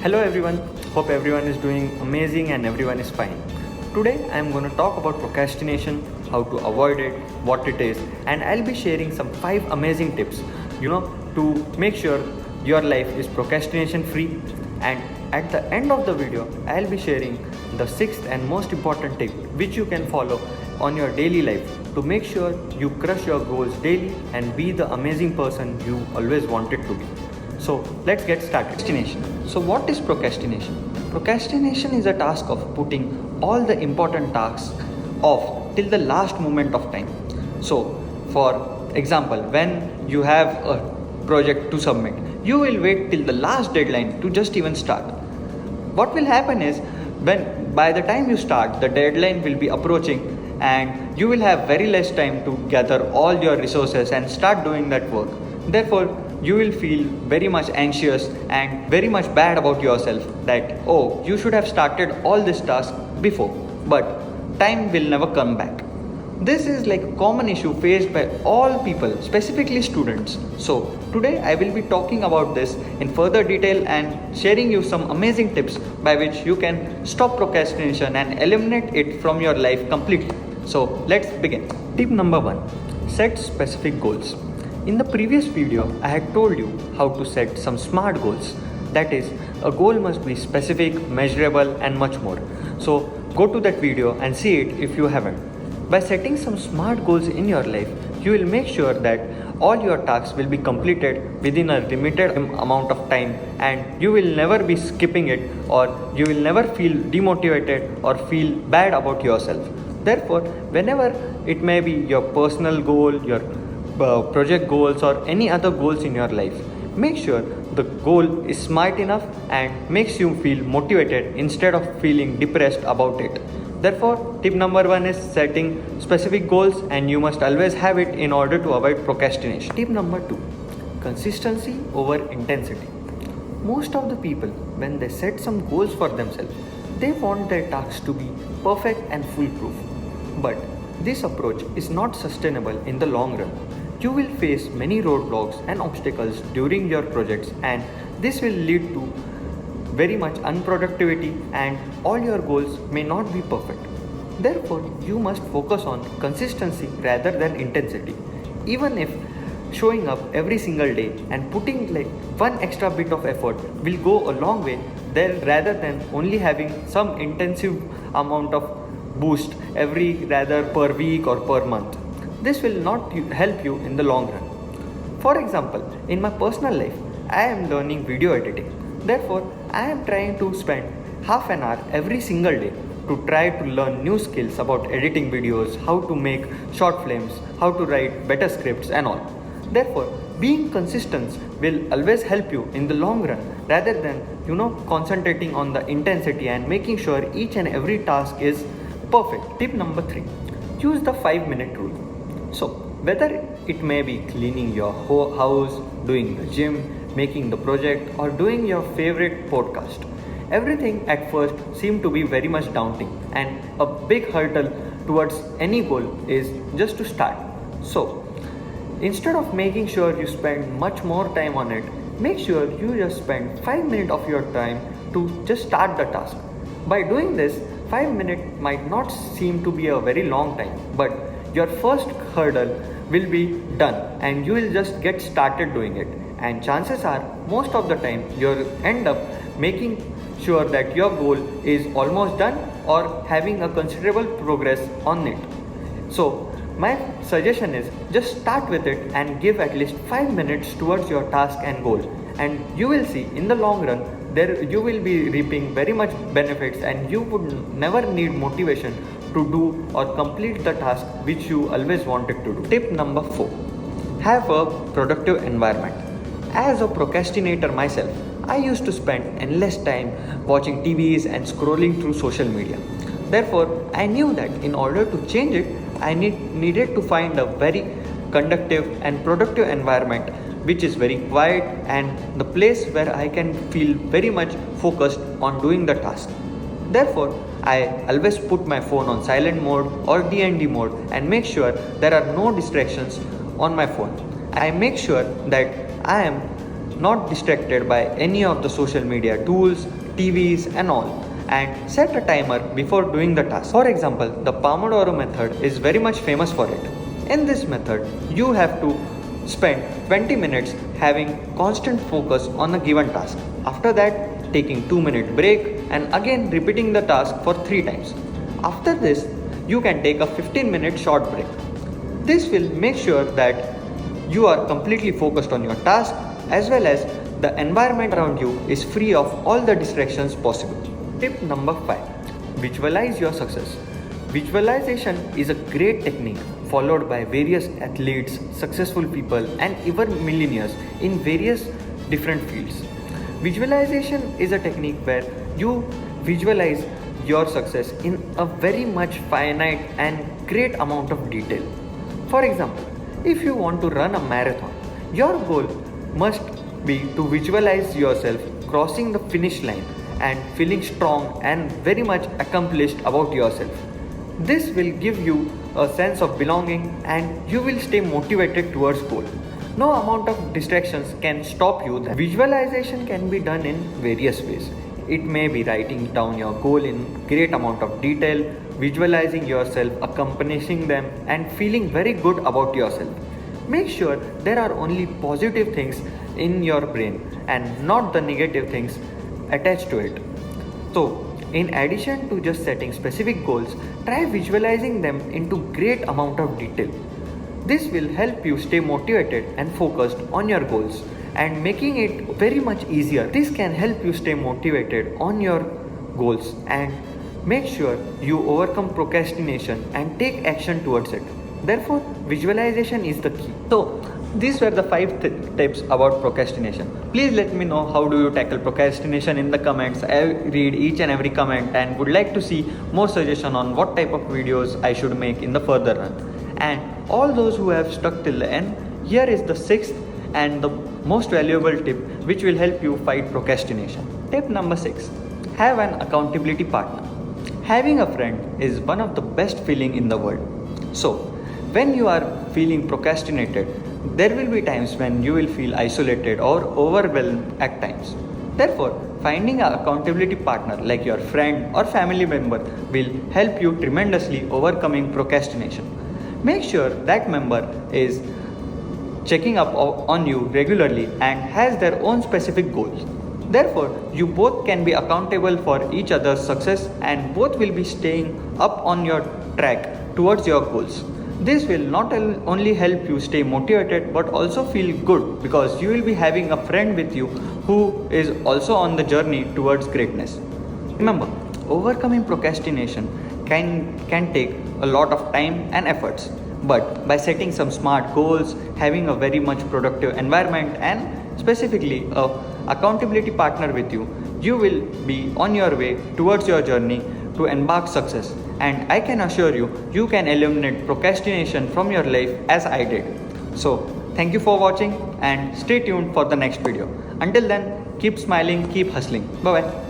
Hello everyone, hope everyone is doing amazing and everyone is fine. Today I am going to talk about procrastination, how to avoid it, what it is, and I'll be sharing some 5 amazing tips, to make sure your life is procrastination free. And at the end of the video, I'll be sharing the 6th and most important tip which you can follow on your daily life to make sure you crush your goals daily and be the amazing person you always wanted to be. So let's get started. Procrastination. So what is procrastination? Procrastination is a task of putting all the important tasks off till the last moment of time. So for example, when you have a project to submit, you will wait till the last deadline to just even start. What will happen is by the time you start, the deadline will be approaching and you will have very less time to gather all your resources and start doing that work. Therefore, you will feel very much anxious and very much bad about yourself that, oh, you should have started all this task before, but time will never come back. This is like a common issue faced by all people, specifically students. So today I will be talking about this in further detail and sharing you some amazing tips by which you can stop procrastination and eliminate it from your life completely. So let's begin. Tip number 1. Set specific goals. In the previous video, I had told you how to set some SMART goals. That is, a goal must be specific, measurable and much more. So go to that video and see it if you haven't. By setting some SMART goals in your life, you will make sure that all your tasks will be completed within a limited amount of time and you will never be skipping it, or you will never feel demotivated or feel bad about yourself. Therefore, whenever it may be your personal goal, your project goals or any other goals in your life, make sure the goal is smart enough and makes you feel motivated instead of feeling depressed about it. Therefore, tip number 1 is setting specific goals, and you must always have it in order to avoid procrastination. Tip number 2. Consistency over intensity. Most of the people, when they set some goals for themselves, they want their tasks to be perfect and foolproof. But this approach is not sustainable in the long run. You will face many roadblocks and obstacles during your projects, and this will lead to very much unproductivity and all your goals may not be perfect. Therefore, you must focus on consistency rather than intensity. Even if showing up every single day and putting like one extra bit of effort will go a long way there, rather than only having some intensive amount of boost every rather per week or per month. This will not help you in the long run. For example, in my personal life, I am learning video editing. Therefore, I am trying to spend half an hour every single day to try to learn new skills about editing videos, how to make short films, how to write better scripts and all. Therefore, being consistent will always help you in the long run rather than, concentrating on the intensity and making sure each and every task is perfect. Tip number 3. Use the 5-minute rule. So, whether it may be cleaning your house, doing the gym, making the project, or doing your favorite podcast, everything at first seemed to be very much daunting, and a big hurdle towards any goal is just to start. So, instead of making sure you spend much more time on it, make sure you just spend 5 minutes of your time to just start the task. By doing this, 5 minutes might not seem to be a very long time, but your first hurdle will be done and you will just get started doing it. And chances are, most of the time, you'll end up making sure that your goal is almost done or having a considerable progress on it. So, my suggestion is just start with it and give at least 5 minutes towards your task and goal. And you will see in the long run, you will be reaping very much benefits and you would never need motivation to do or complete the task which you always wanted to do. Tip number 4. Have a productive environment. As a procrastinator myself, I used to spend endless time watching TVs and scrolling through social media. Therefore, I knew that in order to change it, I needed to find a very conductive and productive environment which is very quiet and the place where I can feel very much focused on doing the task. Therefore, I always put my phone on silent mode or DND mode and make sure there are no distractions on my phone. I make sure that I am not distracted by any of the social media tools, TVs and all, and set a timer before doing the task. For example, the Pomodoro method is very much famous for it. In this method, you have to spend 20 minutes having constant focus on a given task. After that, taking 2-minute break and again repeating the task for 3 times. After this, you can take a 15-minute short break. This will make sure that you are completely focused on your task as well as the environment around you is free of all the distractions possible. Tip number 5. Visualize your success. Visualization is a great technique followed by various athletes, successful people and even millionaires in various different fields. Visualization is a technique where you visualize your success in a very much finite and great amount of detail. For example, if you want to run a marathon, your goal must be to visualize yourself crossing the finish line and feeling strong and very much accomplished about yourself. This will give you a sense of belonging and you will stay motivated towards goal. No amount of distractions can stop you. Visualization can be done in various ways. It may be writing down your goal in great amount of detail, visualizing yourself accomplishing them and feeling very good about yourself. Make sure there are only positive things in your brain and not the negative things attached to it. So, in addition to just setting specific goals, try visualizing them into great amount of detail. This will help you stay motivated and focused on your goals and making it very much easier. This can help you stay motivated on your goals and make sure you overcome procrastination and take action towards it. Therefore, visualization is the key. So, these were the 5 tips about procrastination. Please let me know how do you tackle procrastination in the comments. I read each and every comment and would like to see more suggestion on what type of videos I should make in the further run. And all those who have stuck till the end, here is the 6th and the most valuable tip which will help you fight procrastination. Tip number 6. Have an accountability partner. Having a friend is one of the best feeling in the world. So, when you are feeling procrastinated, there will be times when you will feel isolated or overwhelmed at times. Therefore, finding an accountability partner like your friend or family member will help you tremendously overcoming procrastination. Make sure that member is checking up on you regularly and has their own specific goals. Therefore, you both can be accountable for each other's success and both will be staying up on your track towards your goals. This will not only help you stay motivated but also feel good because you will be having a friend with you who is also on the journey towards greatness. Remember, overcoming procrastination can take a lot of time and efforts. But by setting some smart goals, having a very much productive environment and specifically a accountability partner with you, you will be on your way towards your journey to embark success. And I can assure you, you can eliminate procrastination from your life as I did. So, thank you for watching and stay tuned for the next video. Until then, keep smiling, keep hustling. Bye bye.